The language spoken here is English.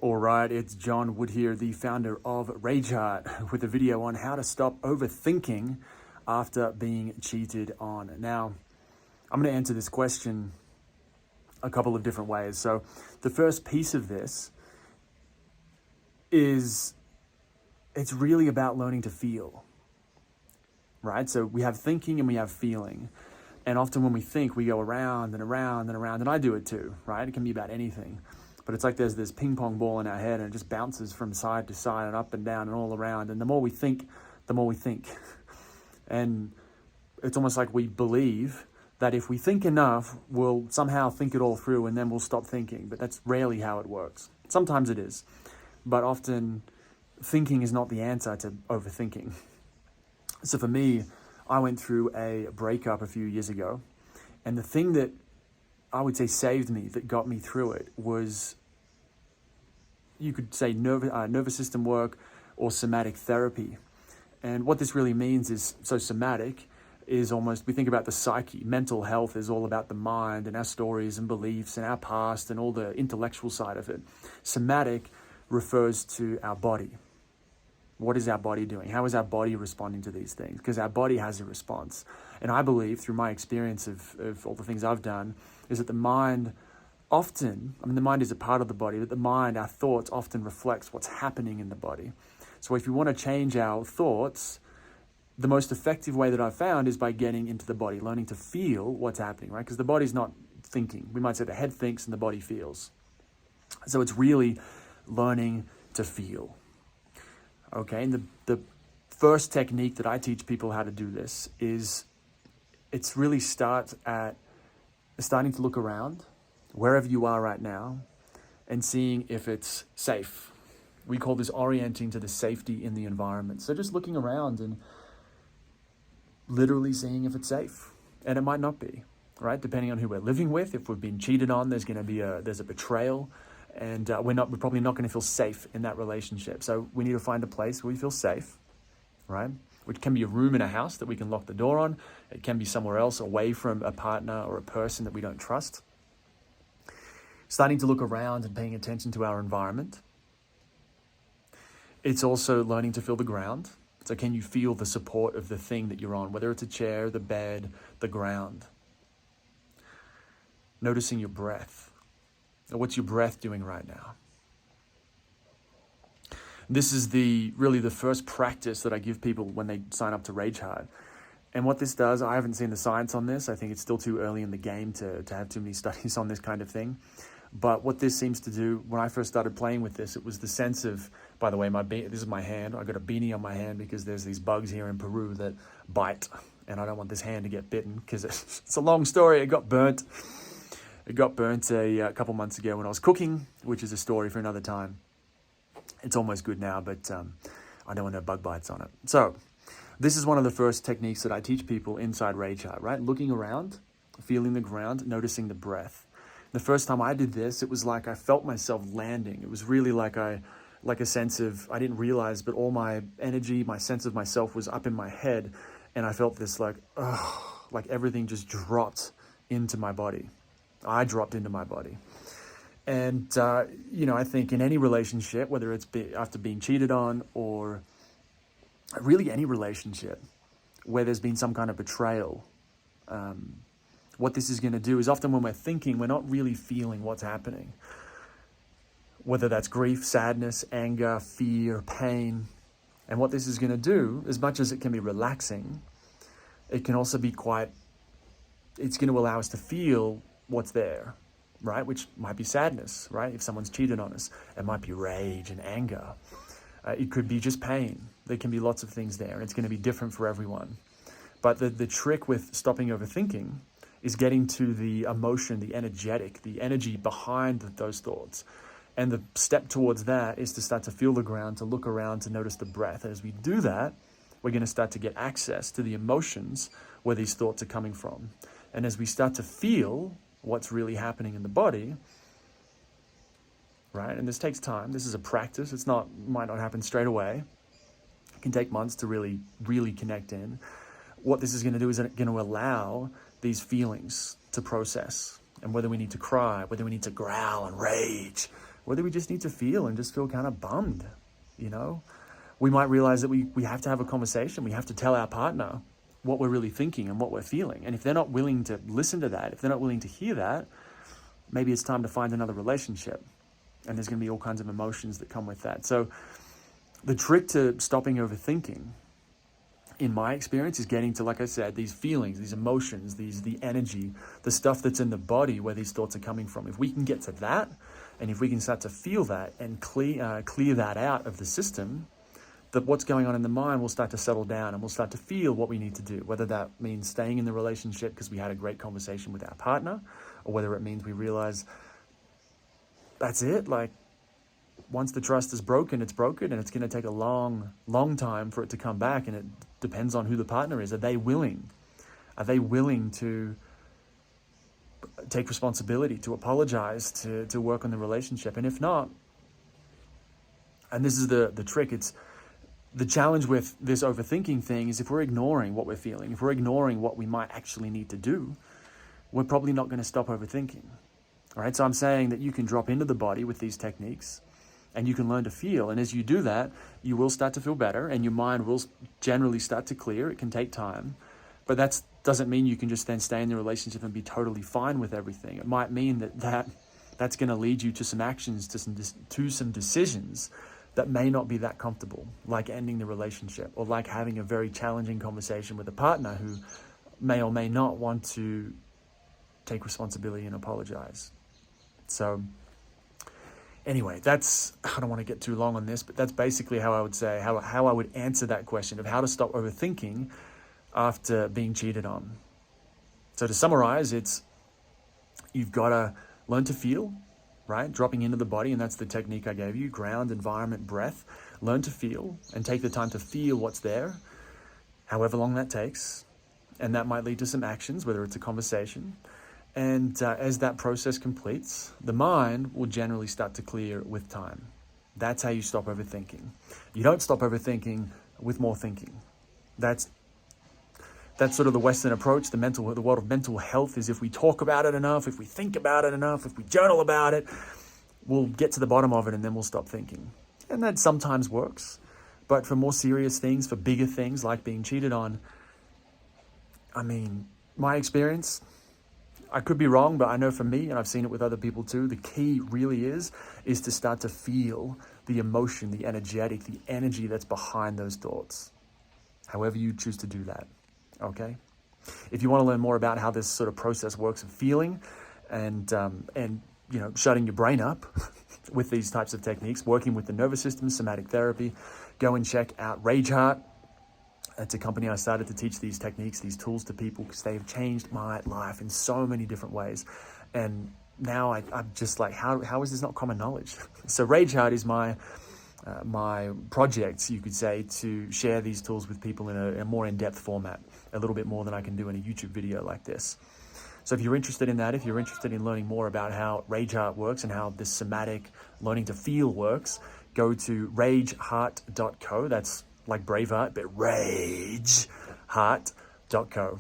All right, it's John Wood here, the founder of Rage Heart, with a video on how to stop overthinking after being cheated on. Now, I'm going to answer this question a couple of different ways. So the first piece of this is it's really about learning to feel, right? So we have thinking and we have feeling. And often when we think, we go around and around and around, and I do it too, right? It can be about anything. But it's like there's this ping pong ball in our head and it just bounces from side to side and up and down and all around. And the more we think, the more we think. And it's almost like we believe that if we think enough, we'll somehow think it all through and then we'll stop thinking. But that's rarely how it works. Sometimes it is. But often thinking is not the answer to overthinking. So for me, I went through a breakup a few years ago. And the thing that I would say saved me, that got me through it, was, you could say nervous system work or somatic therapy. And what this really means is, so somatic is almost, we think about the psyche. Mental health is all about the mind and our stories and beliefs and our past and all the intellectual side of it. Somatic refers to our body. What is our body doing? How is our body responding to these things? Because our body has a response. And I believe, through my experience of all the things I've done, is that the mind often, the mind is a part of the body, but the mind, our thoughts, often reflects what's happening in the body. So if you want to change our thoughts, the most effective way that I've found is by getting into the body, learning to feel what's happening, right? Because the body's not thinking. We might say the head thinks and the body feels. So it's really learning to feel. Okay, and the first technique that I teach people how to do this is, it's really starting to look around wherever you are right now and seeing if it's safe. We call this orienting to the safety in the environment. So just looking around and literally seeing if it's safe. And it might not be, right? Depending on who we're living with. If we've been cheated on, there's a betrayal. And we're probably not going to feel safe in that relationship. So we need to find a place where we feel safe, right? Which can be a room in a house that we can lock the door on. It can be somewhere else away from a partner or a person that we don't trust. Starting to look around and paying attention to our environment. It's also learning to feel the ground. So can you feel the support of the thing that you're on, whether it's a chair, the bed, the ground? Noticing your breath. What's your breath doing right now? This is really the first practice that I give people when they sign up to Rage Heart. And what this does, I haven't seen the science on this. I think it's still too early in the game to have too many studies on this kind of thing. But what this seems to do, when I first started playing with this, it was the sense of, by the way, this is my hand. I got a beanie on my hand because there's these bugs here in Peru that bite. And I don't want this hand to get bitten because it's a long story. It got burnt. It got burnt a couple months ago when I was cooking, which is a story for another time. It's almost good now, but I don't want no bug bites on it. So this is one of the first techniques that I teach people inside Rage Heart, right? Looking around, feeling the ground, noticing the breath. The first time I did this, it was like I felt myself landing. It was really like a sense of, I didn't realize, but all my energy, my sense of myself was up in my head. And I felt this like everything just dropped into my body. I dropped into my body. And, I think in any relationship, whether it's after being cheated on or really any relationship where there's been some kind of betrayal, what this is going to do is often when we're thinking, we're not really feeling what's happening. Whether that's grief, sadness, anger, fear, pain. And what this is going to do, as much as it can be relaxing, it can also be it's going to allow us to feel what's there, right? Which might be sadness, right? If someone's cheated on us, it might be rage and anger. It could be just pain. There can be lots of things there, and it's going to be different for everyone. But the trick with stopping overthinking is getting to the emotion, the energy behind those thoughts. And the step towards that is to start to feel the ground, to look around, to notice the breath. As we do that, we're going to start to get access to the emotions where these thoughts are coming from. And as we start to feel what's really happening in the body, right? And this takes time. This is a practice. Might not happen straight away. It can take months to really, really connect in. What this is going to do is going to allow these feelings to process. And whether we need to cry, whether we need to growl and rage, whether we just need to feel and just feel kind of bummed, you know. We might realize that we have to have a conversation. We have to tell our partner what we're really thinking and what we're feeling. And if they're not willing to listen to that, if they're not willing to hear that, maybe it's time to find another relationship. And there's going to be all kinds of emotions that come with that. So the trick to stopping overthinking, in my experience, is getting to, like I said, these feelings, these emotions, the energy, the stuff that's in the body where these thoughts are coming from. If we can get to that, and if we can start to feel that and clear that out of the system, that what's going on in the mind will start to settle down, and we'll start to feel what we need to do, whether that means staying in the relationship because we had a great conversation with our partner, or whether it means we realize that's it. Like, once the trust is broken, it's broken, and it's going to take a long, long time for it to come back. And it depends on who the partner is. Are they willing? Are they willing to take responsibility, to apologize, to work on the relationship? And if not, and this is the trick, it's the challenge with this overthinking thing is if we're ignoring what we're feeling, if we're ignoring what we might actually need to do, we're probably not going to stop overthinking. All right, so I'm saying that you can drop into the body with these techniques and you can learn to feel. And as you do that, you will start to feel better and your mind will generally start to clear. It can take time, but that doesn't mean you can just then stay in the relationship and be totally fine with everything. It might mean that's going to lead you to some actions, to some decisions that may not be that comfortable, like ending the relationship or like having a very challenging conversation with a partner who may or may not want to take responsibility and apologize. So anyway, I don't want to get too long on this, but that's basically how I would say, how I would answer that question of how to stop overthinking after being cheated on. So to summarize, you've got to learn to feel, right? Dropping into the body, and that's the technique I gave you: ground, environment, breath. Learn to feel and take the time to feel what's there, however long that takes. And that might lead to some actions, whether it's a conversation. And as that process completes, the mind will generally start to clear with time. That's how you stop overthinking. You don't stop overthinking with more thinking. That's sort of the Western approach. The world of mental health is if we talk about it enough, if we think about it enough, if we journal about it, we'll get to the bottom of it and then we'll stop thinking. And that sometimes works. But for more serious things, for bigger things like being cheated on, I mean, my experience, I could be wrong, but I know for me, and I've seen it with other people too, the key really is to start to feel the emotion, the energy that's behind those thoughts, however you choose to do that. Okay. If you want to learn more about how this sort of process works of feeling and shutting your brain up with these types of techniques, working with the nervous system, somatic therapy, go and check out Rage Heart. It's a company I started to teach these techniques, these tools to people because they have changed my life in so many different ways. And now I'm just like, how is this not common knowledge? So Rage Heart is my project, you could say, to share these tools with people in a more in-depth format, a little bit more than I can do in a YouTube video like this. So if you're interested in that, if you're interested in learning more about how Rage Heart works and how this somatic learning to feel works, go to rageheart.co. That's like Braveheart, but rageheart.co.